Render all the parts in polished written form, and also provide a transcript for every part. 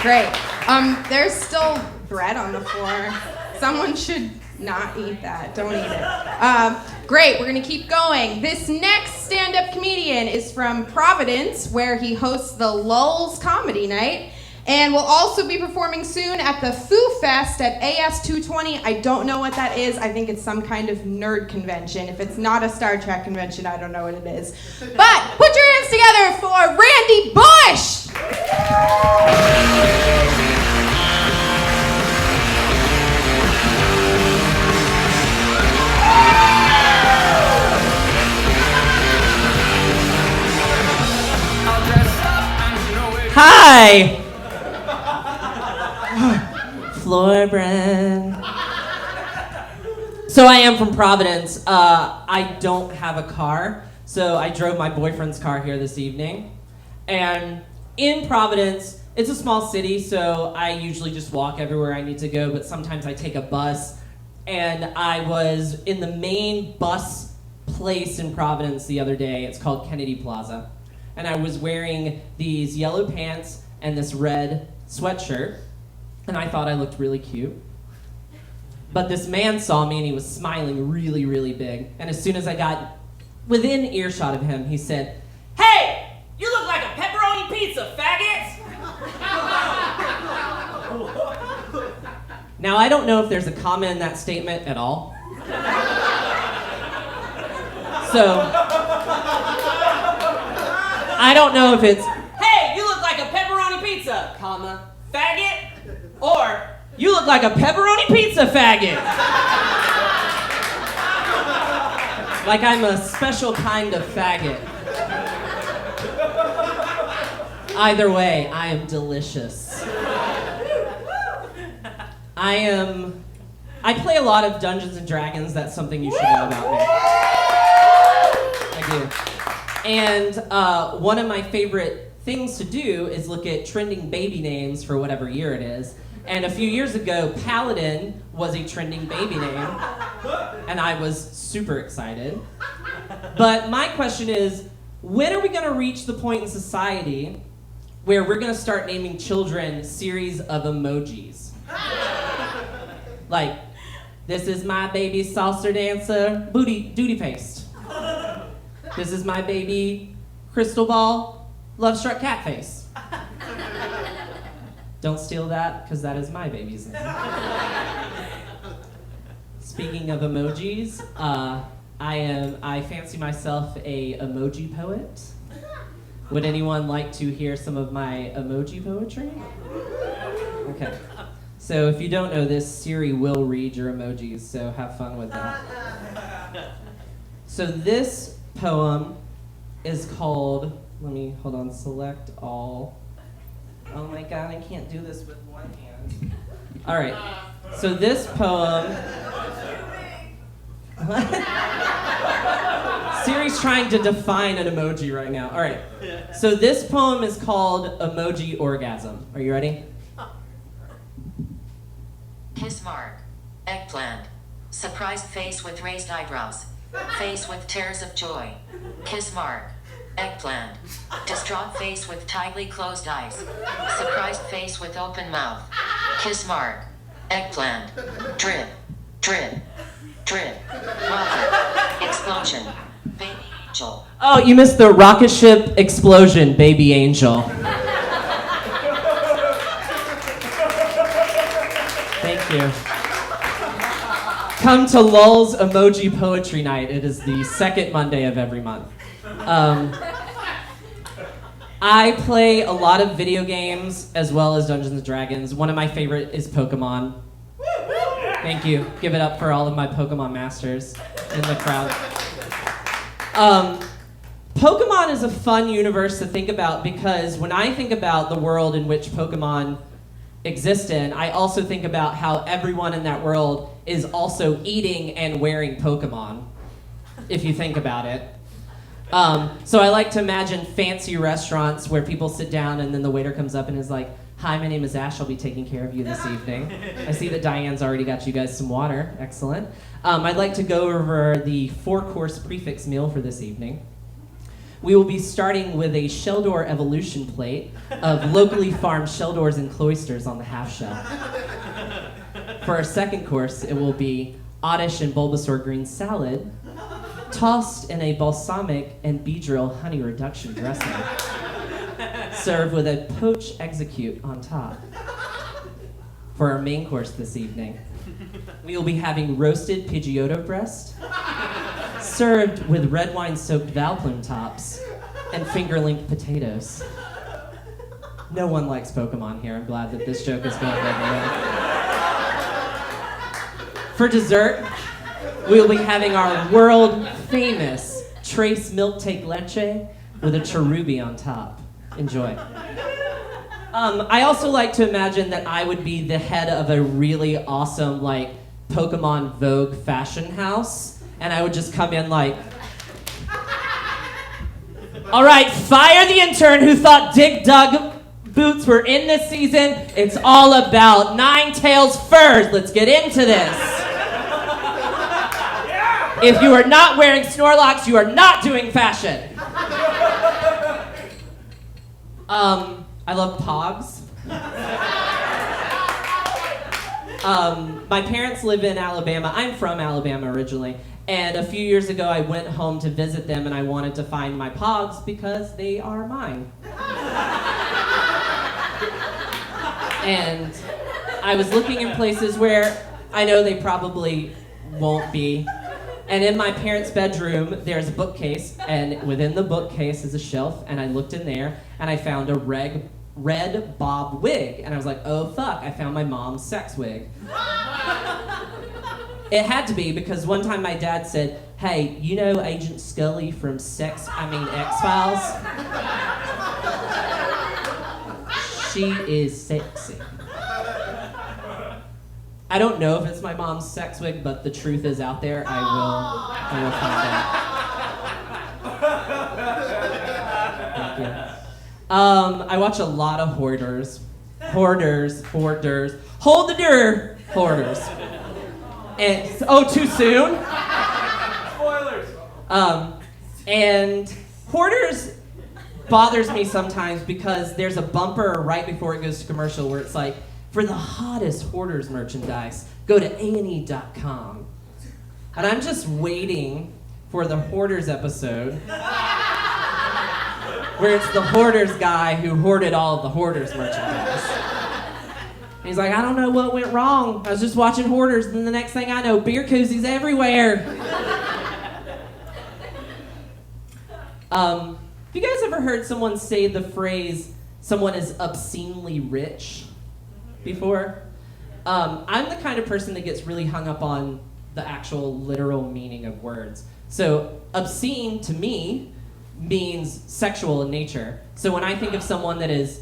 Great. There's still bread on the floor. Someone should not eat that. Don't eat it. Great, we're gonna keep going. This next stand-up comedian is from Providence, where he hosts the Lulz Comedy Night, and will also be performing soon at the Foo Fest at AS 220. I don't know what that is. I think it's some kind of nerd convention. If it's not a Star Trek convention, I don't know what it is. But put your hands together for Randy Bush! Hi! Floor Brand. So I am from Providence. I don't have a car, so I drove my boyfriend's car here this evening. And in Providence, it's a small city, so I usually just walk everywhere I need to go, but sometimes I take a bus. And I was in the main bus place in Providence the other day. It's called Kennedy Plaza. And I was wearing these yellow pants and this red sweatshirt, and I thought I looked really cute. But this man saw me and he was smiling really, really big. And as soon as I got within earshot of him, he said, "Hey, you look like a pepperoni pizza, faggot!" Now, I don't know if there's a comma in that statement at all. So, I don't know if it's, "Hey, you look like a pepperoni pizza, comma, faggot," or, "You look like a pepperoni pizza, faggot." Like I'm a special kind of faggot. Either way, I am delicious. I play a lot of Dungeons and Dragons. That's something you should know about me. I do. And one of my favorite things to do is look at trending baby names for whatever year it is. And a few years ago, Paladin was a trending baby name, and I was super excited. But my question is, when are we going to reach the point in society where we're going to start naming children series of emojis? Like, this is my baby salsa dancer, duty paste. This is my baby crystal ball, love struck cat face. Don't steal that, because that is my baby's name. Speaking of emojis, I fancy myself a emoji poet. Would anyone like to hear some of my emoji poetry? Okay. So if you don't know this, Siri will read your emojis, so have fun with that. So this poem is called, select all. Oh my God, I can't do this with one hand. All right, so this poem. Siri's trying to define an emoji right now. All right, so this poem is called Emoji Orgasm. Are you ready? Kiss mark. Eggplant. Surprised face with raised eyebrows. Face with tears of joy. Kiss mark. Eggplant. Distraught face with tightly closed eyes. Surprised face with open mouth. Kiss mark. Eggplant. Drip. Drip. Drip. Rocket. Explosion. Baby angel. Oh, you missed the rocket ship explosion, baby angel. Thank you. Come to Lulz Emoji Poetry Night. It is the second Monday of every month. I play a lot of video games as well as Dungeons and Dragons. One of my favorite is Pokemon. Thank you. Give it up for all of my Pokemon masters in the crowd. Pokemon is a fun universe to think about because when I think about the world in which Pokemon exist in, I also think about how everyone in that world is also eating and wearing Pokemon, if you think about it. So I like to imagine fancy restaurants where people sit down and then the waiter comes up and is like, "Hi, my name is Ash. I'll be taking care of you this evening. I see that Diane's already got you guys some water. Excellent. I'd like to go over the 4-course prefix meal for this evening. We will be starting with a shell door evolution plate of locally farmed shell doors and cloisters on the half shell. For our second course, it will be Oddish and Bulbasaur green salad, tossed in a balsamic and Beedrill honey reduction dressing, served with a poached execute on top. For our main course this evening, we will be having roasted Pidgeotto breast, served with red wine soaked Valplume tops, and finger-linked potatoes. No one likes Pokemon here. I'm glad that this joke is going everywhere. For dessert, we will be having our world-famous Trace Milk Take Leche with a cherubi on top. Enjoy. I also like to imagine that I would be the head of a really awesome, like, Pokemon Vogue fashion house, and I would just come in like, all right, fire the intern who thought Dig Dug boots were in this season. It's all about Ninetales furs. Let's get into this. If you are not wearing Snorlax, you are not doing fashion. I love Pogs. My parents live in Alabama. I'm from Alabama originally. And a few years ago, I went home to visit them, and I wanted to find my Pogs because they are mine. And I was looking in places where I know they probably won't be. And in my parents' bedroom, there's a bookcase, and within the bookcase is a shelf, and I looked in there, and I found a red bob wig. And I was like, oh fuck, I found my mom's sex wig. It had to be, because one time my dad said, hey, you know Agent Scully from X-Files? She is sexy. I don't know if it's my mom's sex wig, but the truth is out there. I will find out. Thank you. I watch a lot of hoarders. Hold the door, hoarders. And too soon. Spoilers. And hoarders bothers me sometimes because there's a bumper right before it goes to commercial where it's like, for the hottest hoarders merchandise, go to ane.com. And I'm just waiting for the hoarders episode where it's the hoarders guy who hoarded all of the hoarders merchandise. And he's like, I don't know what went wrong. I was just watching hoarders, and the next thing I know, beer koozies everywhere. Have you guys ever heard someone say the phrase, someone is obscenely rich? Before? I'm the kind of person that gets really hung up on the actual literal meaning of words. So obscene to me means sexual in nature. So when I think of someone that is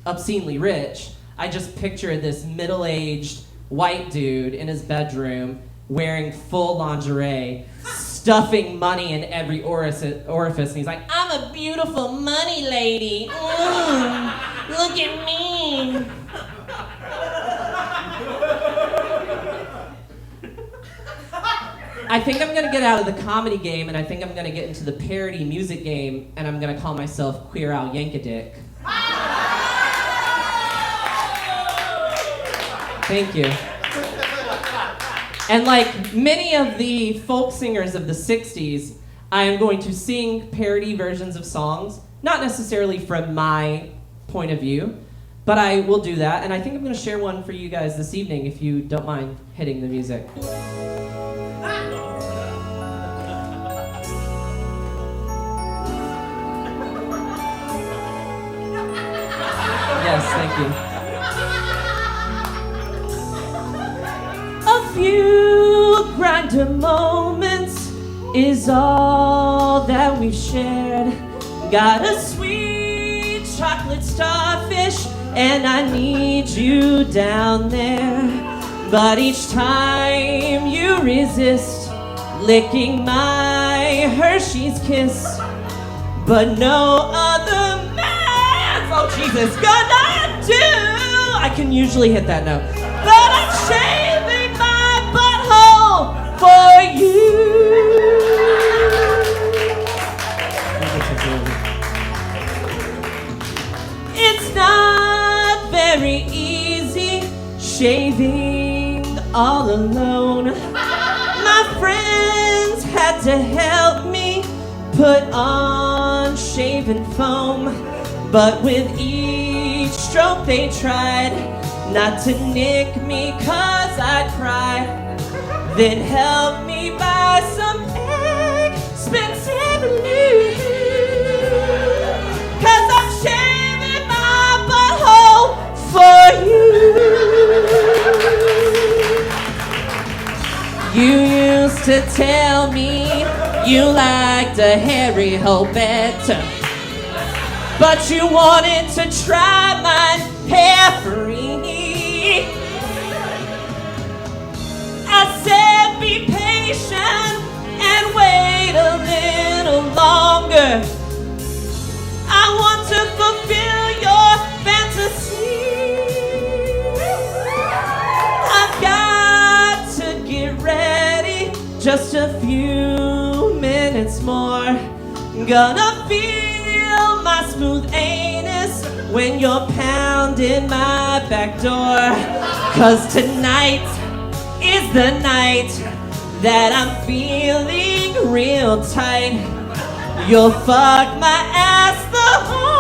obscenely rich, I just picture this middle-aged white dude in his bedroom wearing full lingerie, stuffing money in every orifice, and he's like, I'm a beautiful money lady. Look at me. I think I'm going to get out of the comedy game, and I think I'm going to get into the parody music game, and I'm going to call myself Queer Al Yankadick. Thank you. And like many of the folk singers of the 60s, I am going to sing parody versions of songs, not necessarily from my point of view, but I will do that, and I think I'm going to share one for you guys this evening, if you don't mind hitting the music. Yes, thank you. A few grinder moments is all that we've shared. Got a sweet chocolate starfish, and I need you down there. But each time you resist licking my Hershey's kiss, but no other man's, oh Jesus, gonna do. I can usually hit that note, but I'm shaving my butthole for you. very easy shaving all alone. My friends had to help me put on shaving foam, but with each stroke they tried not to nick me 'cause I'd cry. Then help me buy some expensive lube, 'cause I'm shaving my butthole for you. You used to tell me you liked a hairy hole better, but you wanted to try mine hair free. I said be patient and wait a little longer. I want to fulfill your fantasy. I've got to get ready, just a few minutes more. Gonna feel my smooth anus when you're pounding my back door. 'Cause tonight is the night that I'm feeling real tight. You'll fuck my ass the whole